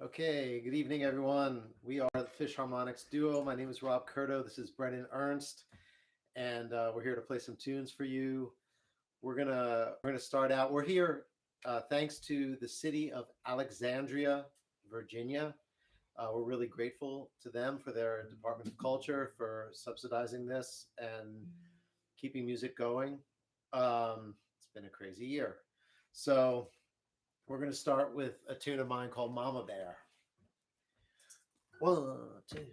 Okay, good evening, everyone. We are the Fish Harmonics duo. My name is Rob Curto. This is Brennen Ernst, and we're here to play some tunes for you. We're gonna start out. We're here thanks to the city of Alexandria, Virginia. We're really grateful to them for their Department of Culture for subsidizing this and keeping music going. It's been a crazy year, so we're going to start with a tune of mine called Mama Bear. One, two.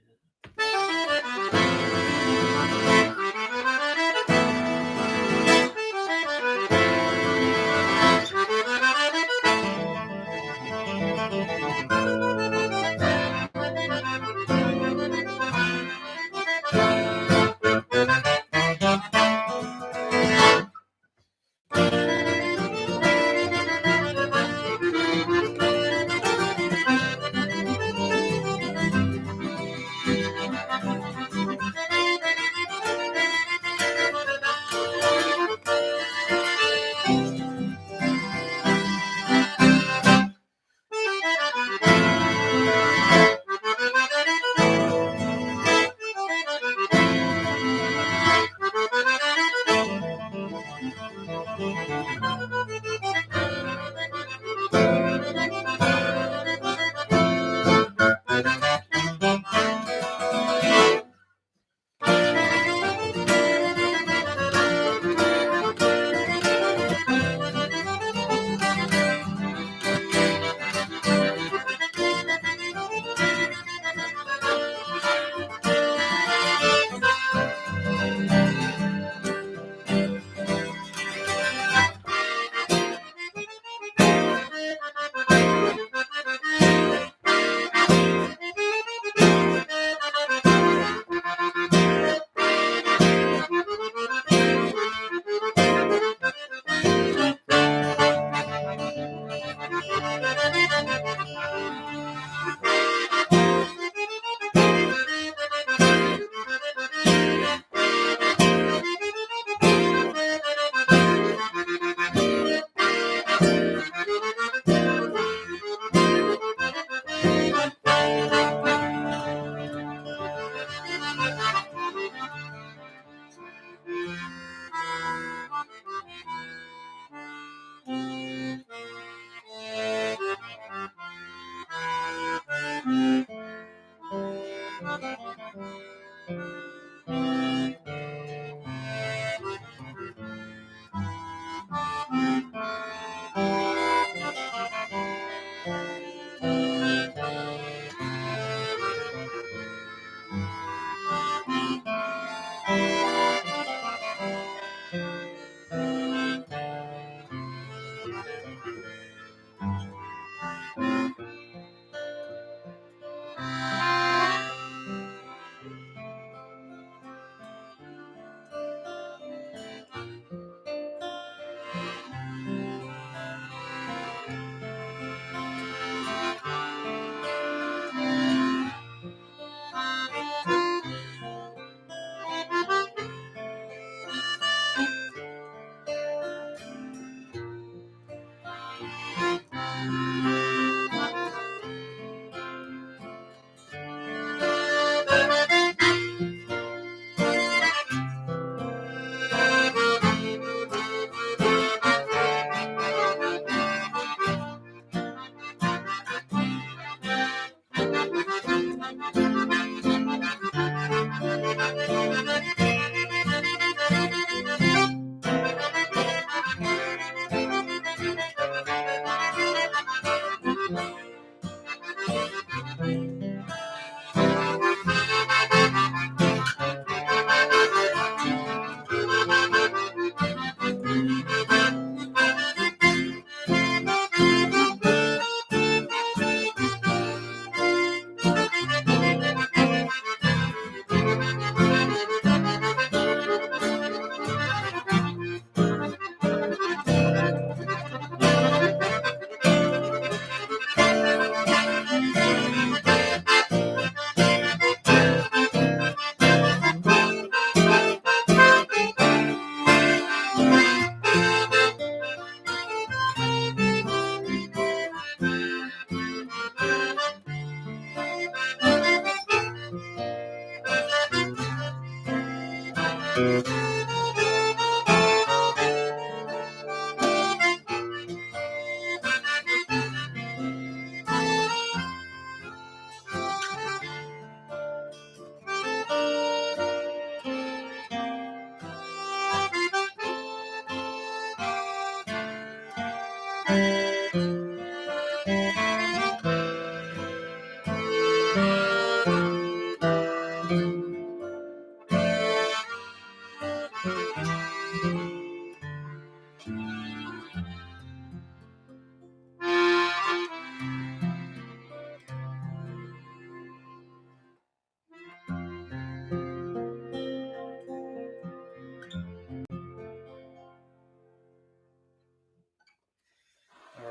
All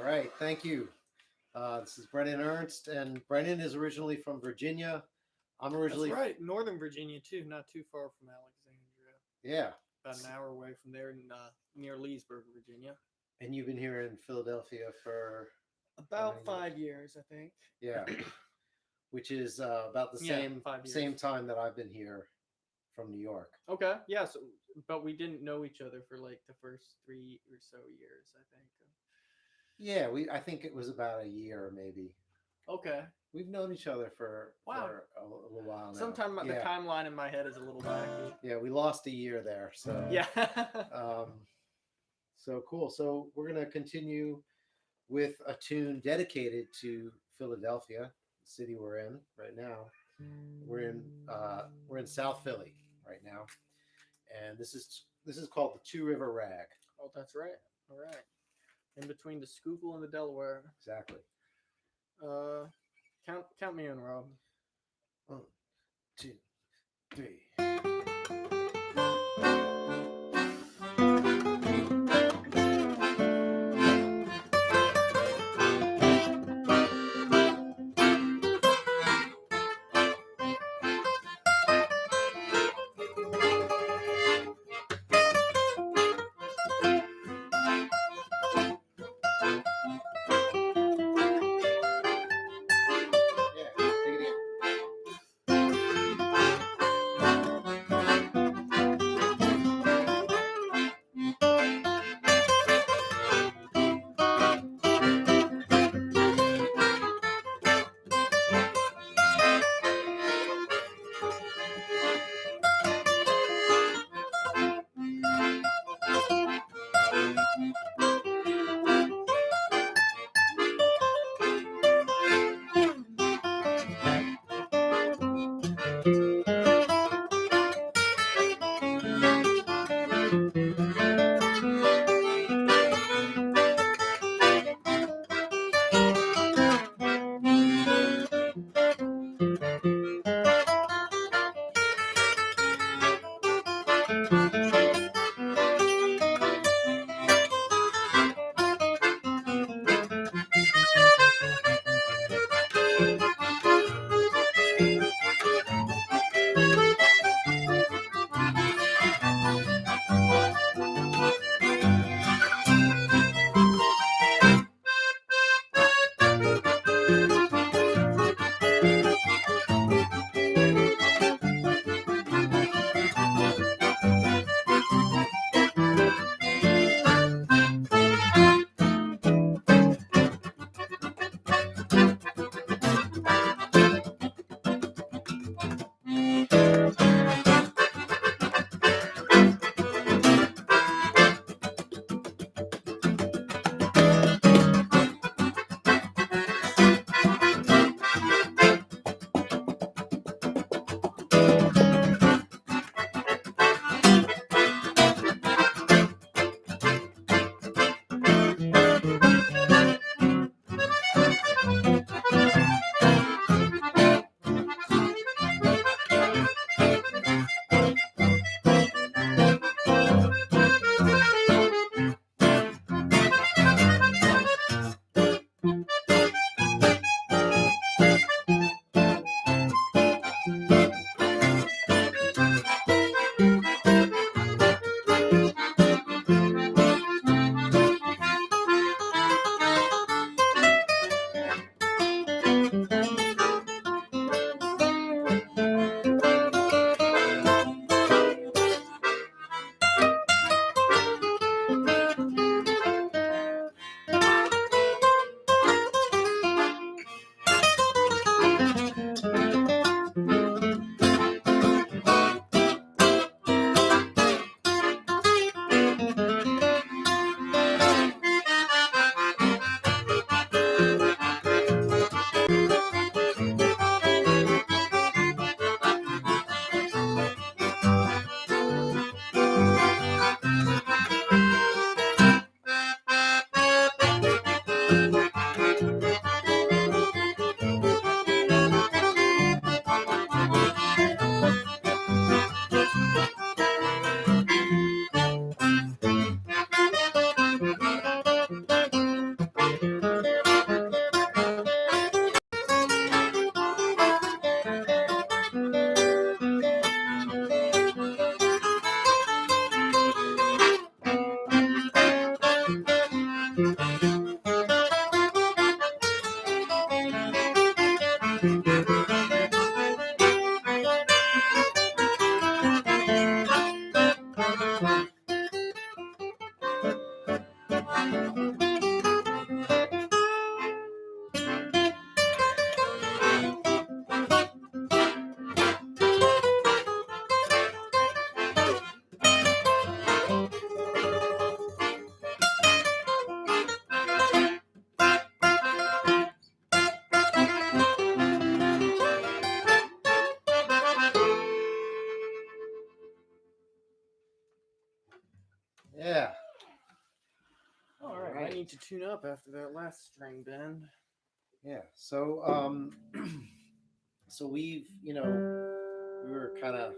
right, thank you. This is Brennen Ernst, and Brennen is originally from Virginia. I'm originally That's right, Northern Virginia too, not too far from Alexandria. Yeah, About an hour away from there, in near Leesburg, Virginia. and you've been here in Philadelphia for About 5 years, I think. Yeah, which is about the same time that I've been here from New York. Okay, yeah. So, but we didn't know each other for like the first 3 or so years, I think. Yeah, I think it was about a year, maybe. Okay. We've known each other for a little while now. Sometimes the timeline in my head is a little wacky. Yeah, we lost a year there, so yeah. So cool. So we're gonna continue with a tune dedicated to Philadelphia, the city we're in right now. We're in South Philly right now, and this is called the Two River Rag. Oh, that's right. All right. In between the Schuylkill and the Delaware. Exactly. Count me in, Rob. 1, 2, 3. Yeah. All right. I need to tune up after that last string bend. Yeah. So so we've, we were kind of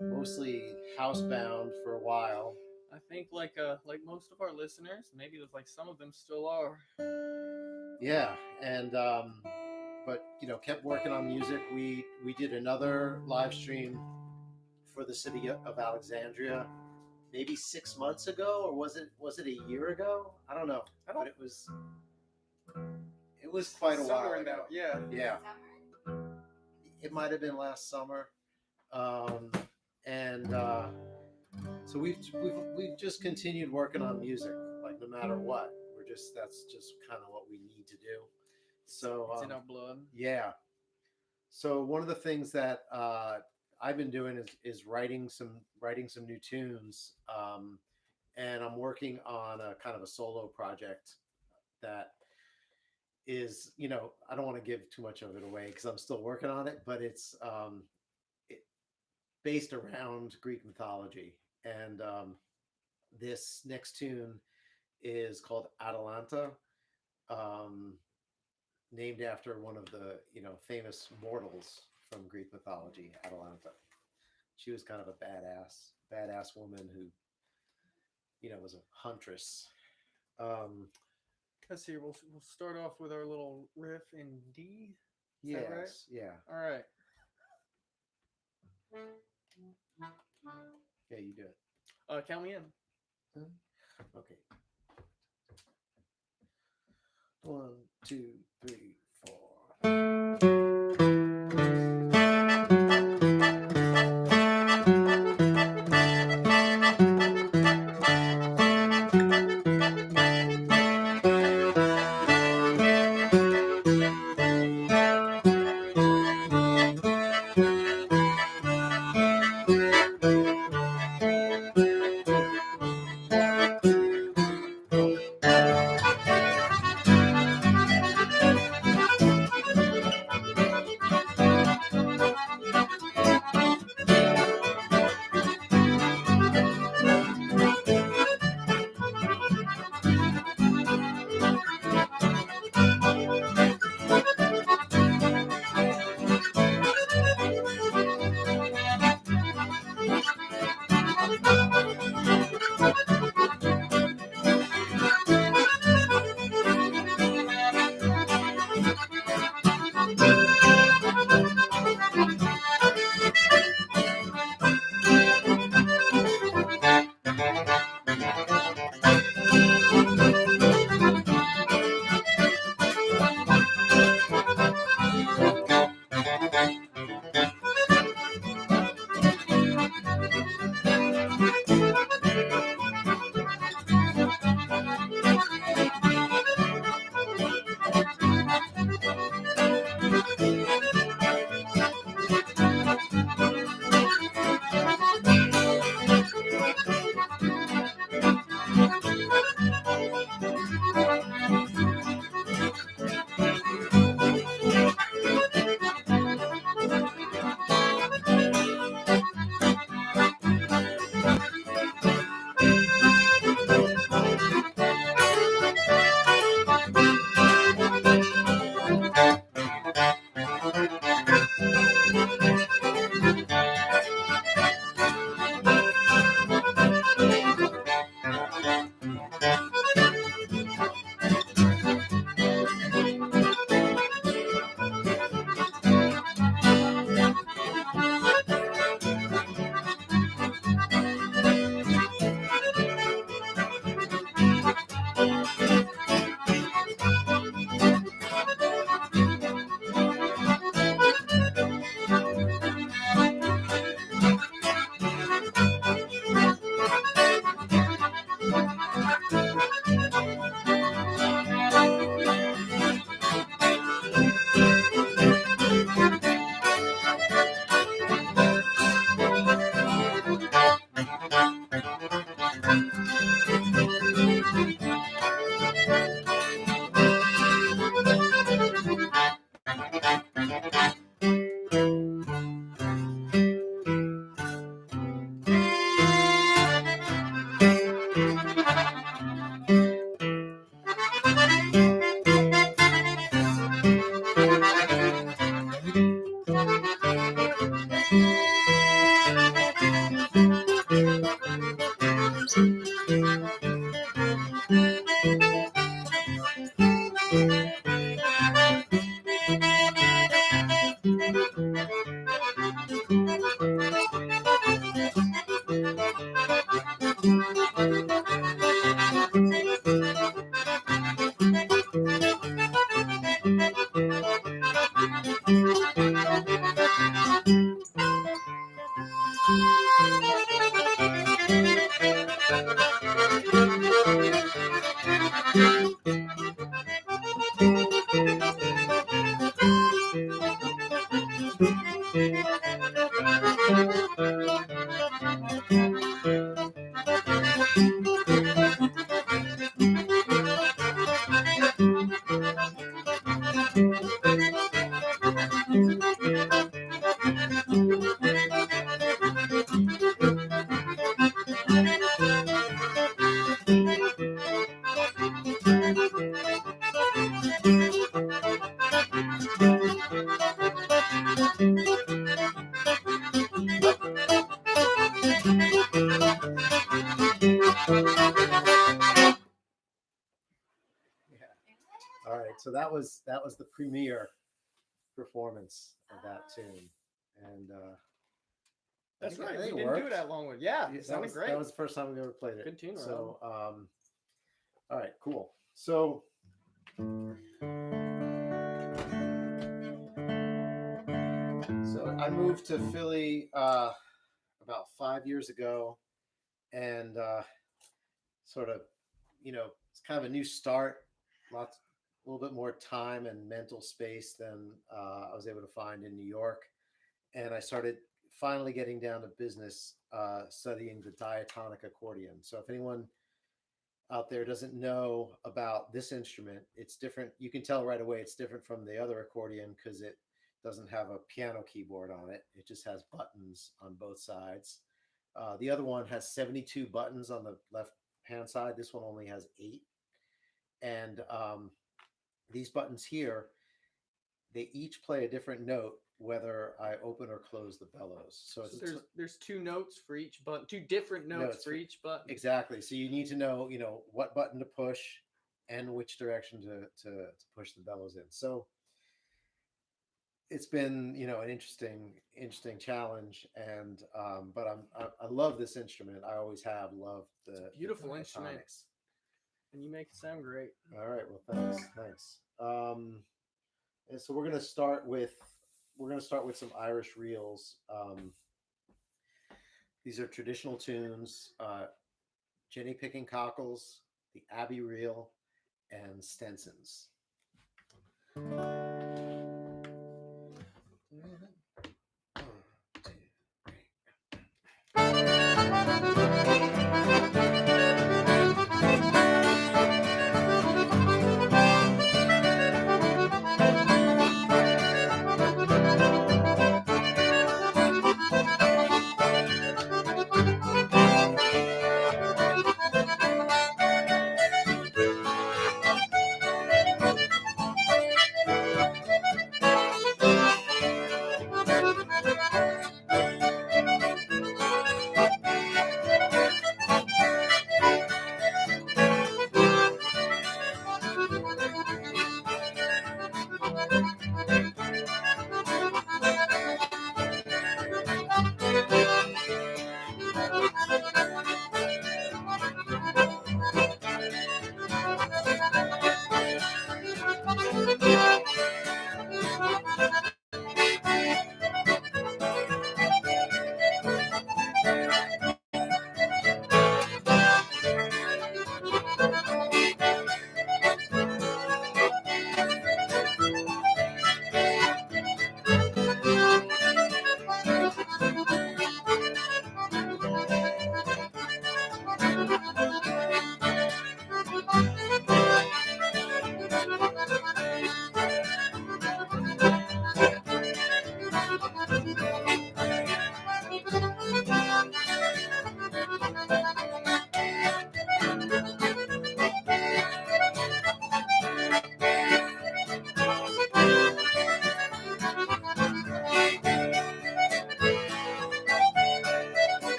mostly housebound for a while. I think like most of our listeners, maybe there's like some of them still are. Yeah, and but kept working on music. We did another live stream for the city of Alexandria, maybe 6 months ago, or was it a year ago? I don't know, but it was quite a while ago. Yeah. It might have been last summer, and so we've just continued working on music, like no matter what. That's just kind of what we need to do. So it's in our blood. Yeah. So one of the things that I've been doing is writing some new tunes, and I'm working on a kind of a solo project that is, I don't want to give too much of it away because I'm still working on it, but it's based around Greek mythology, and this next tune is called Adelanta, named after one of the famous mortals from Greek mythology, Adelanta. She was kind of a badass woman who was a huntress. Let's see. We'll start off with our little riff in D. Is that right? Yeah. All right. Yeah, you do it. Count me in. Okay. 1, 2, 3, 4. All right, so that was the premiere performance of that tune, and That's I right. think We it didn't do worked. it that long one. Yeah, it That sounded was great. that was the first time we ever played it. Good tune, So, all right, cool. So, I moved to Philly about 5 years ago, and sort of, it's kind of a new start. A little bit more time and mental space than I was able to find in New York, and I started finally getting down to business, studying the diatonic accordion. So if anyone out there doesn't know about this instrument, it's different. You can tell right away it's different from the other accordion because it doesn't have a piano keyboard on it. It just has buttons on both sides. The other one has 72 buttons on the left hand side. This one only has 8. And these buttons here, they each play a different note whether I open or close the bellows. So there's 2 notes for each button, 2 different notes for each button. Exactly. So you need to know, what button to push and which direction to push the bellows in. So it's been, an interesting challenge, and but I love this instrument. I always have loved the beautiful the instrument, Diatonics. and you make it sound great. All right. Well, thanks. And so we're gonna start with some Irish reels. These are traditional tunes: Jenny Picking Cockles, the Abbey Reel, and Stensons.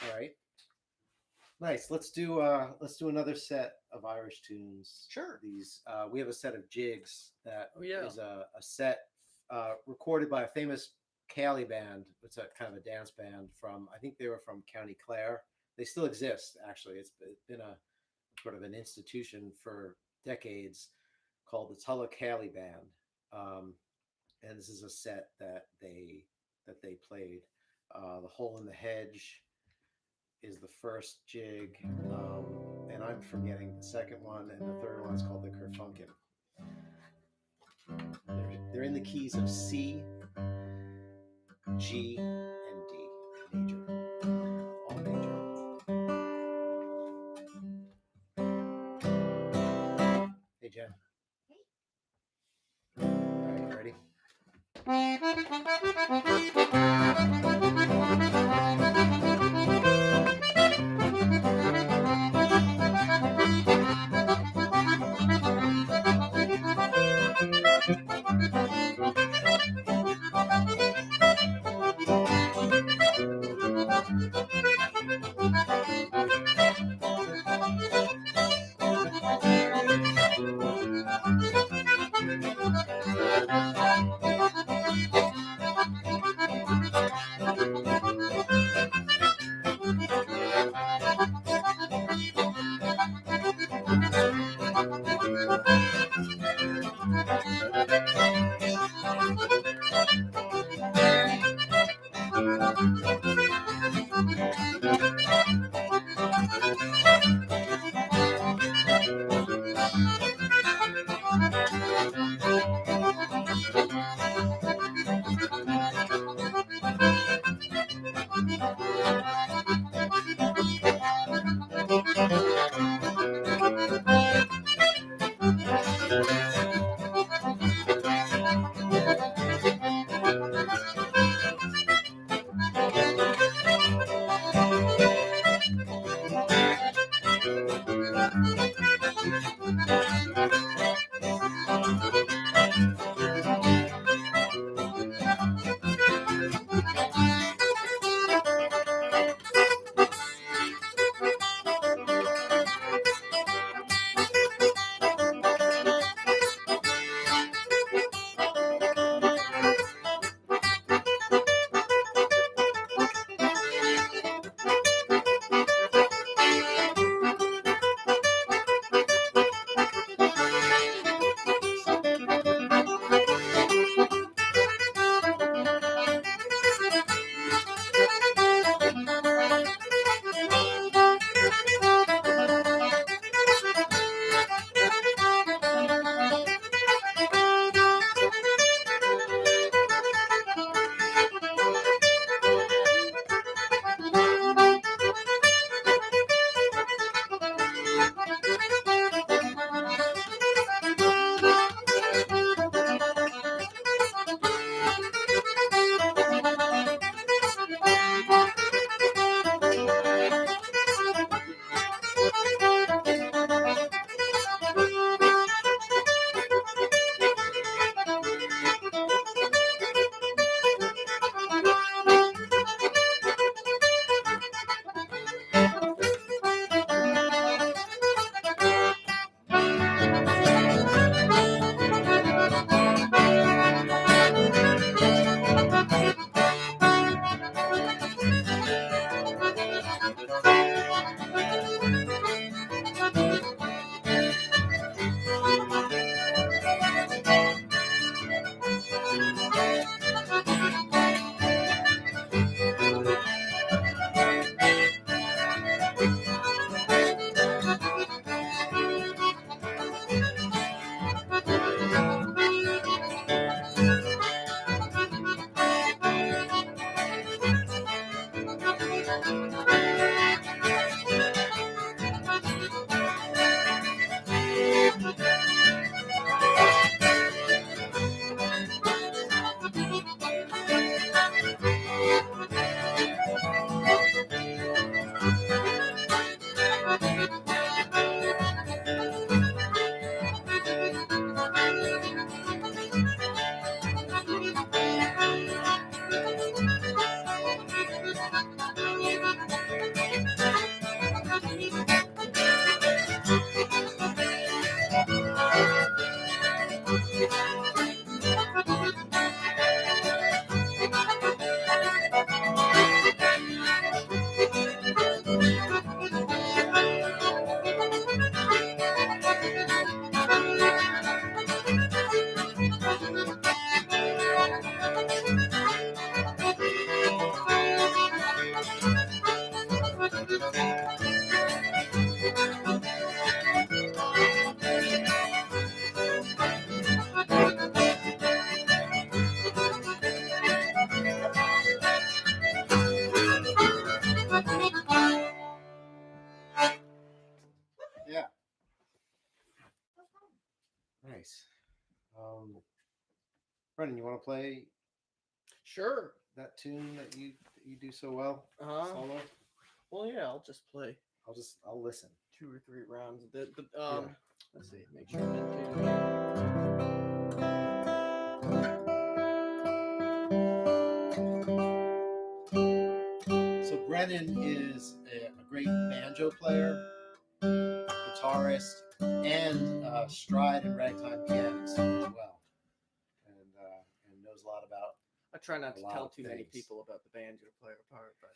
All right. Nice. Let's do another set of Irish tunes. Sure. These we have a set of jigs that is a set recorded by a famous Cali band. It's a kind of a dance band from, I think they were from County Clare. They still exist, actually. It's been a sort of an institution for decades called the Tulla Cali Band. And this is a set that they played. The Hole in the Hedge is the first jig, and I'm forgetting the second one, and the third one is called the Kerfunken. They're in the keys of C, G, and D, major, all major. Hey, Jen. All right, ready? Nice. Brennan, you want to play Sure. that tune that you do so well? Solo? Well, yeah, I'll just play I'll listen. 2 or 3 rounds. Yeah. Let's see. Make sure I'm in tune. So Brennen is a great banjo player, guitarist, and stride and ragtime pianist as well, and knows a lot about. I try not to lot tell of too many things. people about the banjo player part, but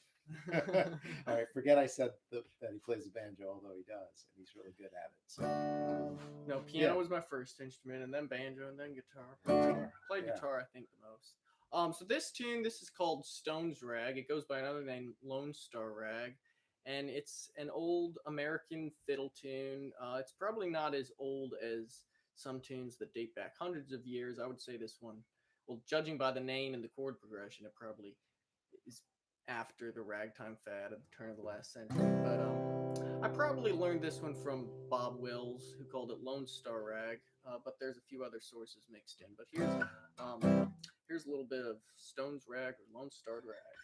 All right, forget I said that he plays the banjo, although he does, and he's really good at it. So no, piano yeah. was my first instrument, and then banjo, and then guitar. Played Yeah. guitar, I think, the most. So this tune, this is called Stone's Rag. It goes by another name, Lone Star Rag, and it's an old American fiddle tune. It's probably not as old as some tunes that date back hundreds of years. I would say this one, well, judging by the name and the chord progression, it probably is after the ragtime fad at the turn of the last century. But I probably learned this one from Bob Wills, who called it Lone Star Rag. But there's a few other sources mixed in. But here's a little bit of Stone's Rag or Lone Star Rag.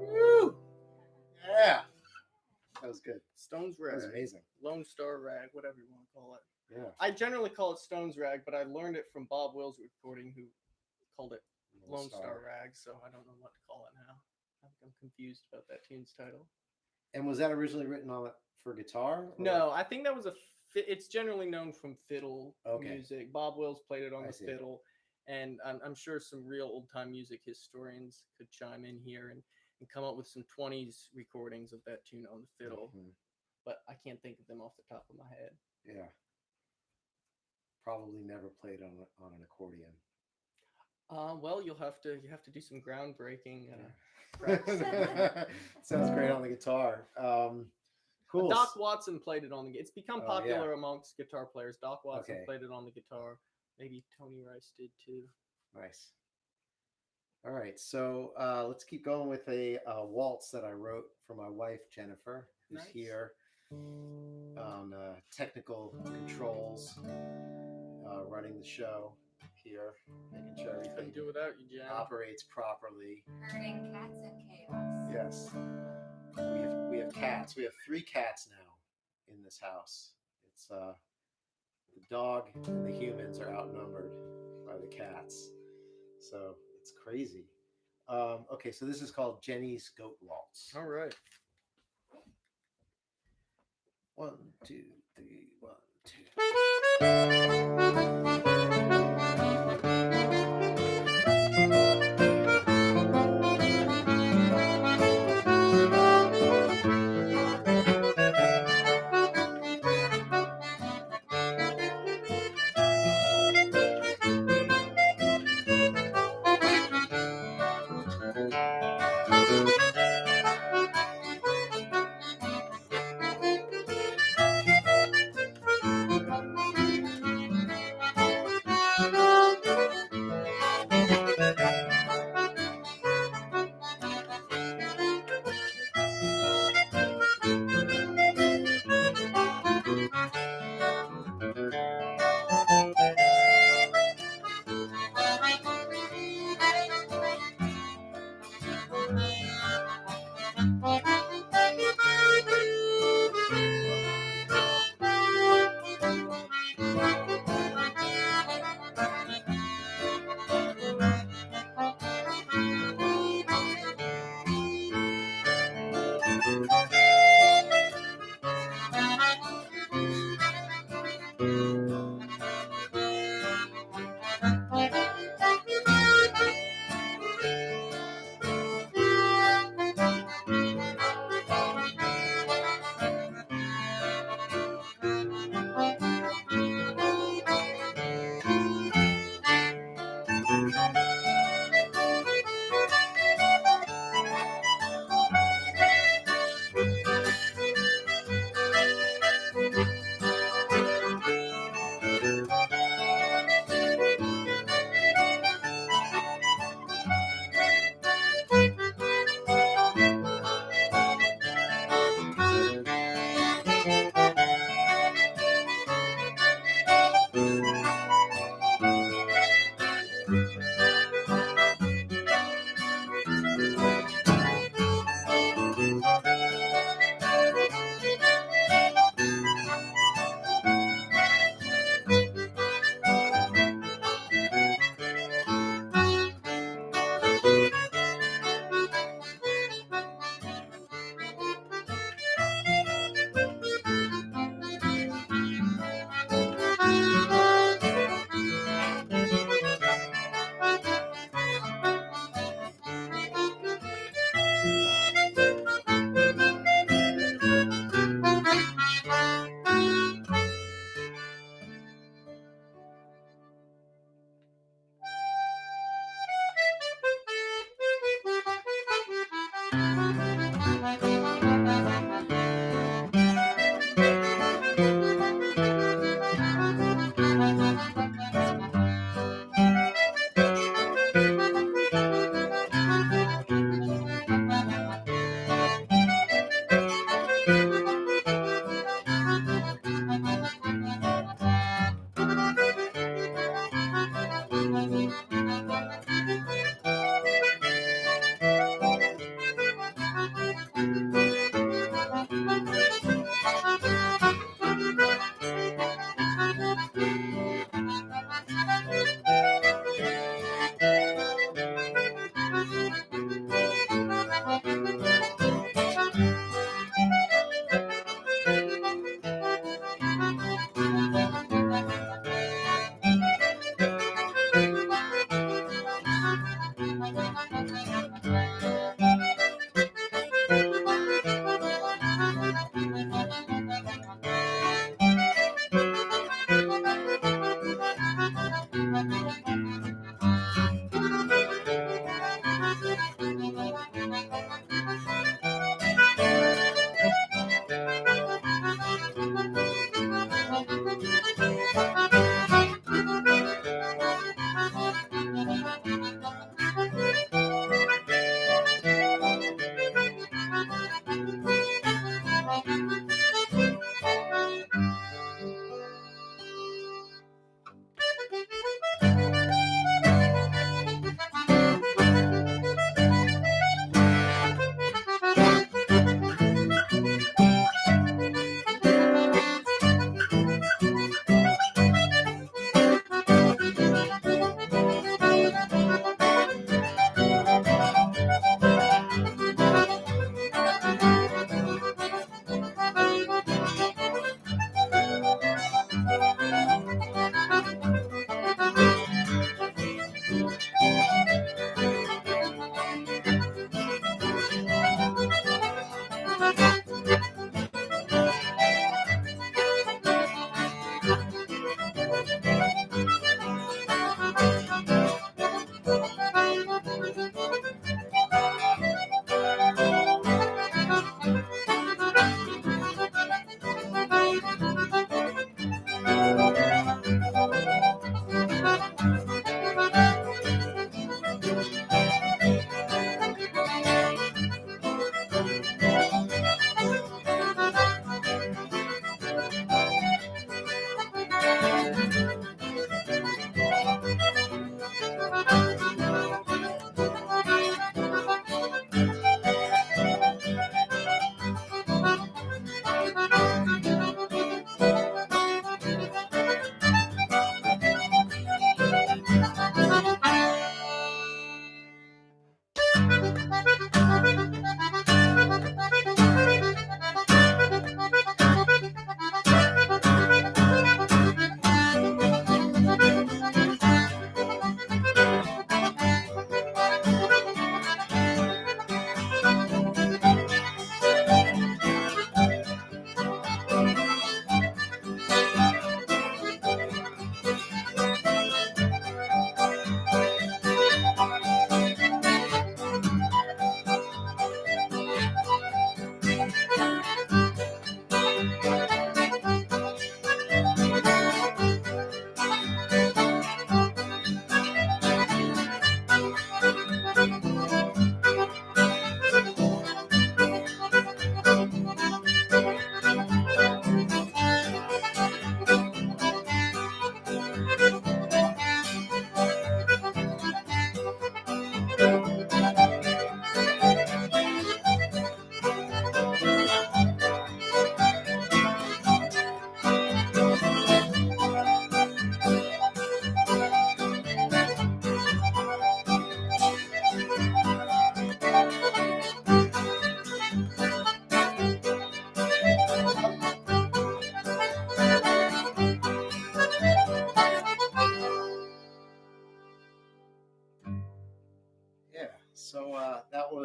Woo! Yeah, that was good. Stone's That Rag. was amazing. Lone Star Rag, whatever you want to call it. Yeah. I generally call it Stone's Rag, but I learned it from Bob Wills' recording, who called it Lone Star Rag, so I don't know what to call it now. I'm confused about that tune's title. And was that originally written on it for guitar? Or? No, I think that was it's generally known from fiddle music. Bob Wills played it on the fiddle, and I'm sure some real old-time music historians could chime in here and come up with some 20s recordings of that tune on the fiddle. Mm-hmm. But I can't think of them off the top of my head. Yeah. Probably never played on an accordion. Well, you have to do some groundbreaking Sounds great on the guitar. Cool. Doc Watson played it on the. It's become popular amongst guitar players. Doc Watson played it on the guitar. Maybe Tony Rice did too. Nice. All right, so let's keep going with a waltz that I wrote for my wife Jennifer, who's here on technical controls, running the show here, making sure everything couldn't do without you, Jen. Operates properly. Herding cats and chaos. Yes, we have cats. We have 3 cats now in this house. It's the dog and the humans are outnumbered by the cats, so it's crazy. Okay, so this is called Jenny's Goat Waltz. All right. 1, 2, 3, 1, 2.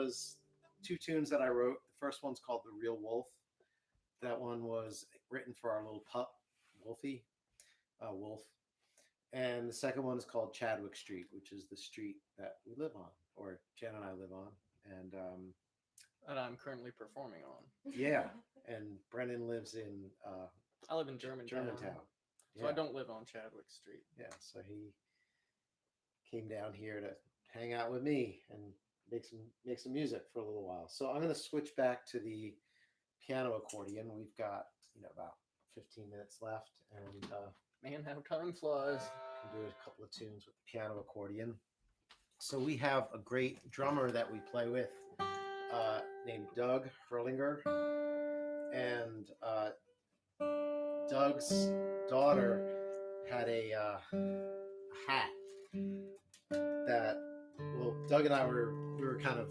was two tunes that I wrote. The first one's called The Real Wolf. That one was written for our little pup, Wolfie, Wolf. And the second one is called Chadwick Street, which is the street that we live on, or Jen and I live on. And that I'm currently performing on. yeah, and Brennen lives in I live in Germantown. So Yeah. I don't live on Chadwick Street. Yeah, so he came down here to hang out with me and make some music for a little while. So I'm going to switch back to the piano accordion. We've got about 15 minutes left, and Man, how time flies. we'll do a couple of tunes with the piano accordion. So we have a great drummer that we play with named Doug Hurlinger, and Doug's daughter had a hat that, well, Doug and I we were kind of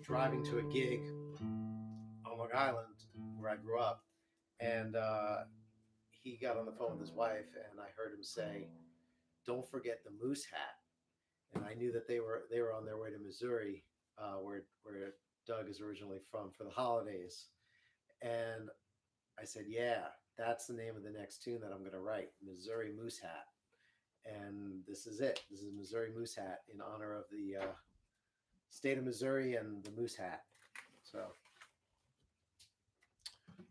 driving to a gig on Long Island where I grew up, and he got on the phone with his wife, and I heard him say, "Don't forget the moose hat." And I knew that they were on their way to Missouri, where Doug is originally from, for the holidays. And I said, "Yeah, that's the name of the next tune that I'm going to write, Missouri Moose Hat." And this is it. This is Missouri Moose Hat in honor of the state of Missouri and the moose hat. So,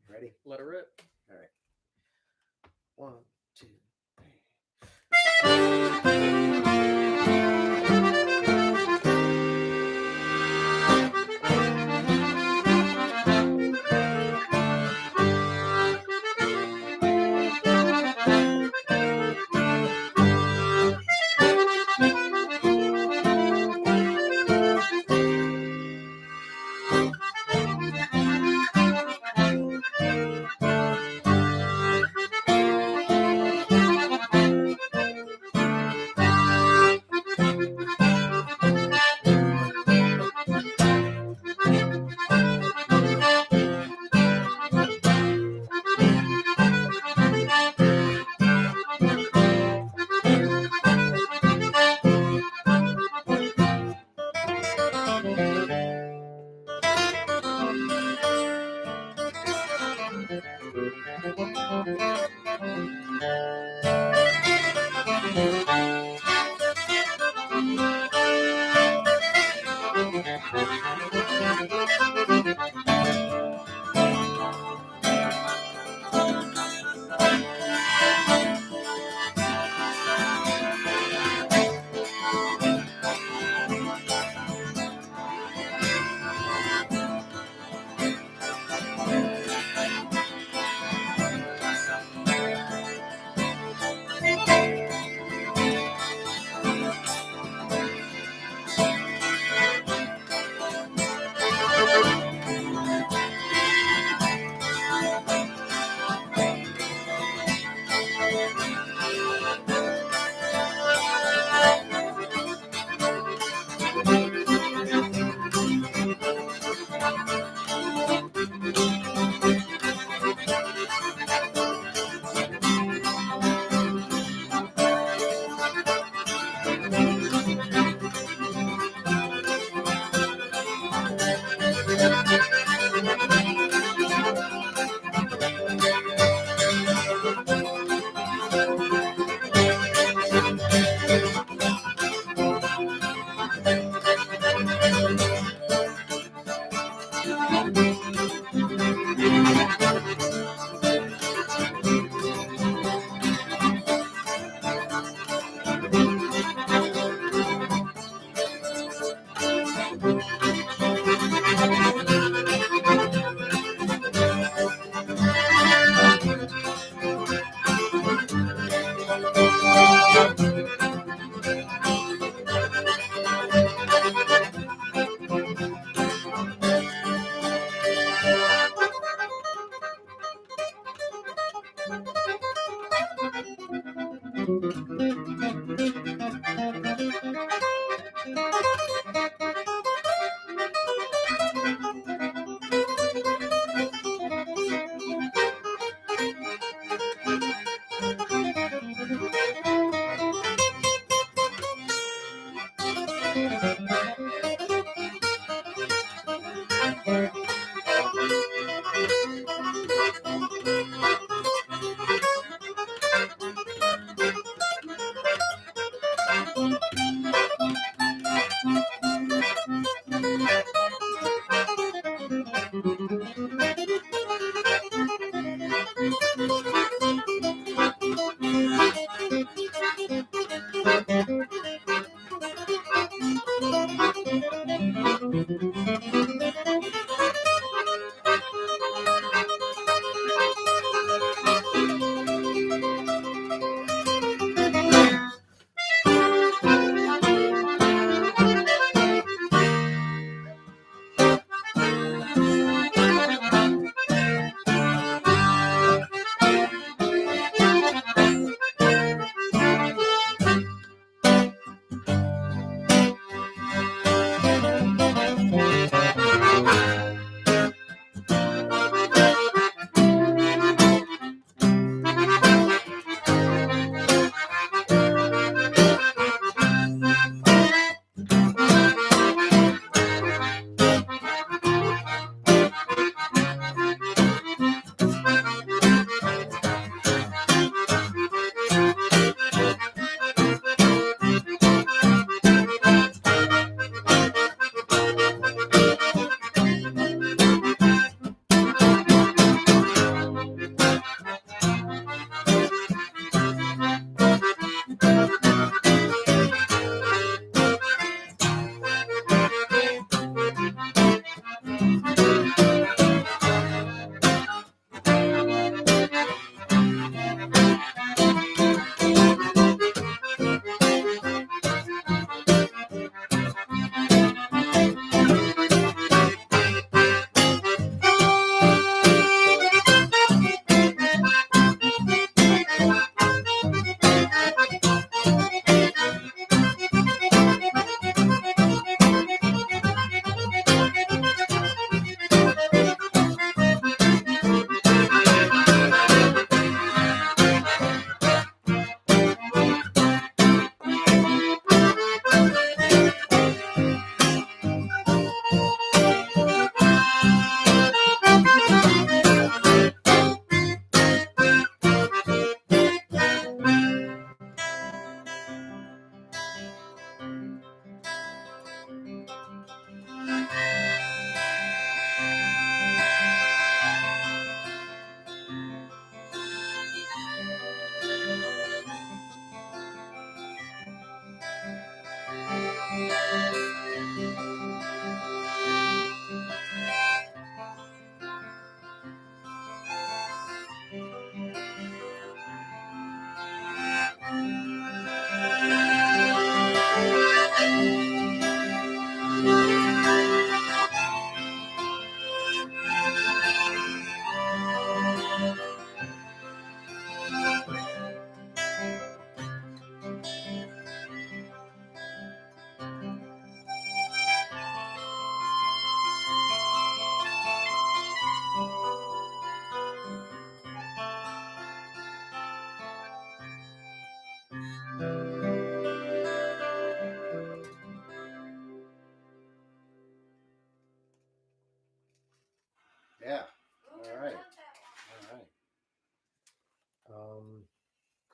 ready? Let her rip. All right. 1, 2, 3.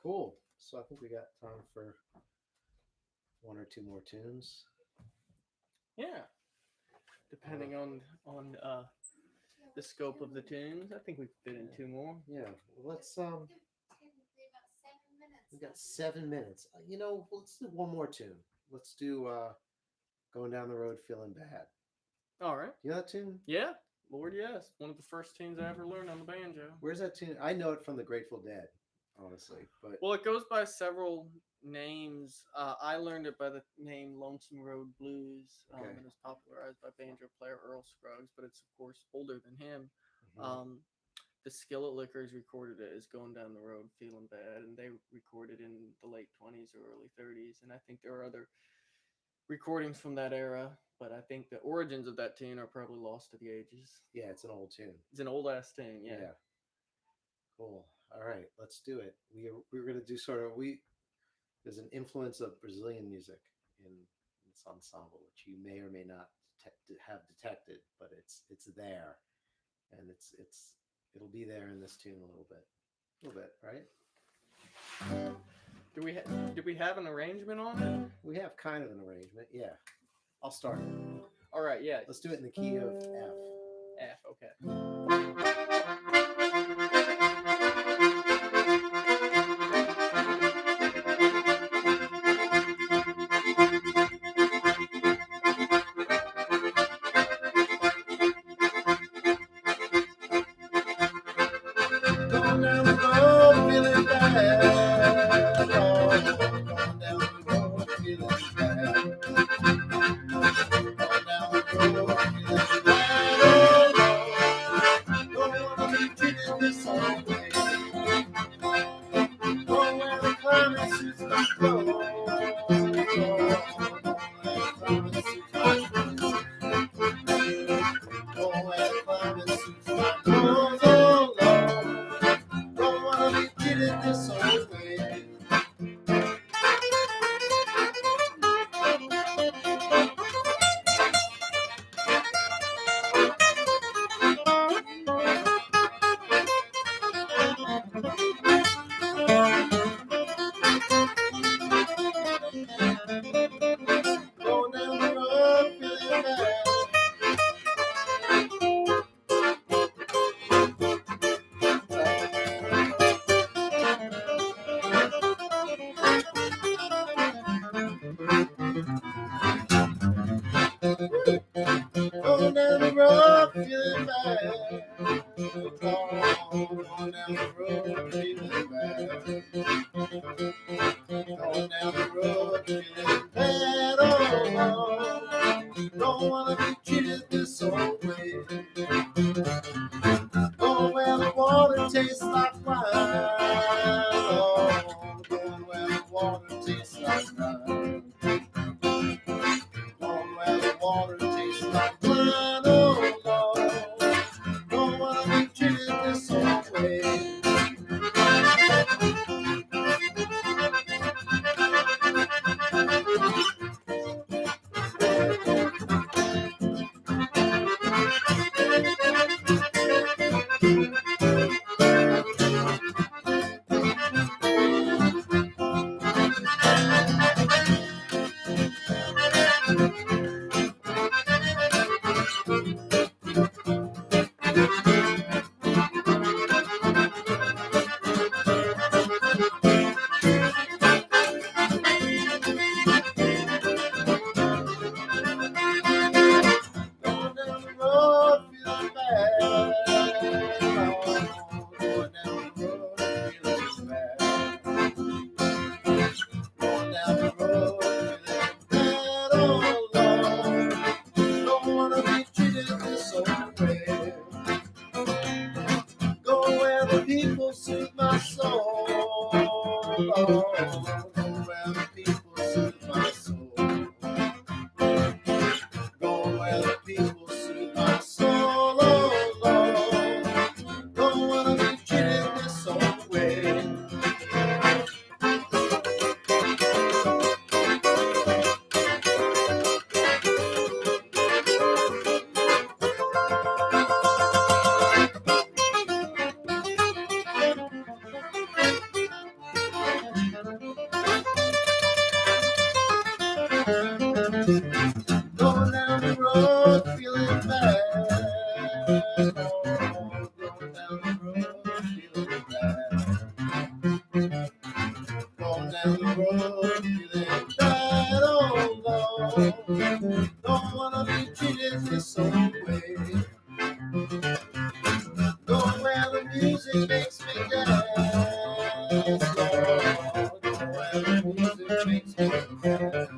Cool. So I think we got time for one or two more tunes. Yeah. Depending on the scope of the tunes, I think we could fit in two more. Yeah. Well, let's Technically about 7 minutes. we got 7 minutes. Let's do one more tune. Let's do Going Down the Road Feeling Bad. All right. You know that tune? Yeah. Lord, yes. One of the first tunes I ever learned on the banjo. Where's that tune? I know it from the Grateful Dead, honestly. But Well, it goes by several names. I learned it by the name Lonesome Road Blues. Okay. It was popularized by banjo player Earl Scruggs, but it's, of course, older than him. Mhm. The Skillet Lickers recorded it as Going Down the Road Feeling Bad, and they recorded in the late 20s or early 30s. And I think there are other recordings from that era, but I think the origins of that tune are probably lost to the ages. Yeah, it's an old tune. It's an old ass tune, yeah. Cool. All right, let's do it. We're gonna do there's an influence of Brazilian music in this ensemble, which you may or may not have detected, but it's there, and it'll be there in this tune a little bit, right? Do we have an arrangement on it? We have kind of an arrangement. Yeah, I'll start. All right, yeah. Let's do it in the key of F. F, okay. Going down the road feeling bad. Going down the road feeling bad. Going down the road feeling bad. Don't wanna be treated this way. Go where the climate suits my clothes. Go where the climate suits my clothes. Go where the climate suits my clothes. Oh Lord, don't wanna be treated this way. Going down the road feeling bad. Going down the road feeling bad. Going down the road feeling bad. Going down the road feeling bad. Oh, don't wanna be treated this old way. Going where the water tastes like wine. Oh, going where the water tastes like wine. Going where the water tastes like wine. Oh Lord, don't wanna be treated this old way. Going down the road feeling bad. Oh, going down the road feeling bad. Going down the road feeling bad. Oh Lord, don't wanna be treated this old way. Go where the people soothe my soul. Oh, go where the people soothe my soul. Go where the people soothe my soul. Oh Lord, don't wanna be treated this old way. where the music makes me dance.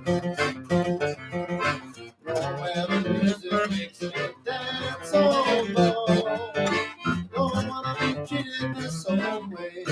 Go where the music makes me dance. Oh Lord, don't wanna be treated this old way.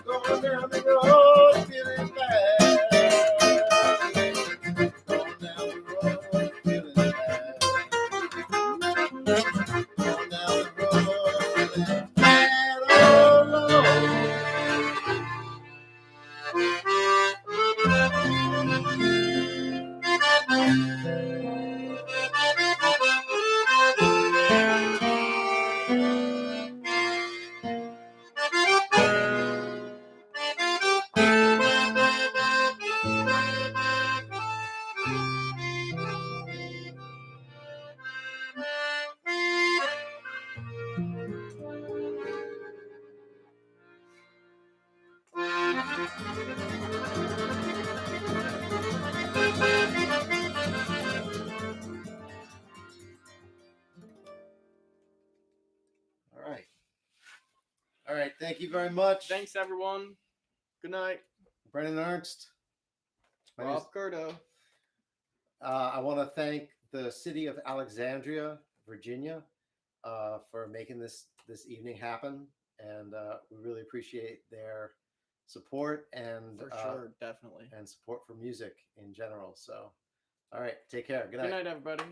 Going down the road feeling bad. Going down the road feeling bad. Going down the road feeling bad. Oh Lord. All right. All right. Thank you very much. Thanks, everyone. Good night. Brennen Ernst. My name is- Rob Curto. I want to thank the city of Alexandria, Virginia, for making this evening happen, and we really appreciate their support and For sure, definitely. and support for music in general. So, all right, take care. Good Good night. night, everybody.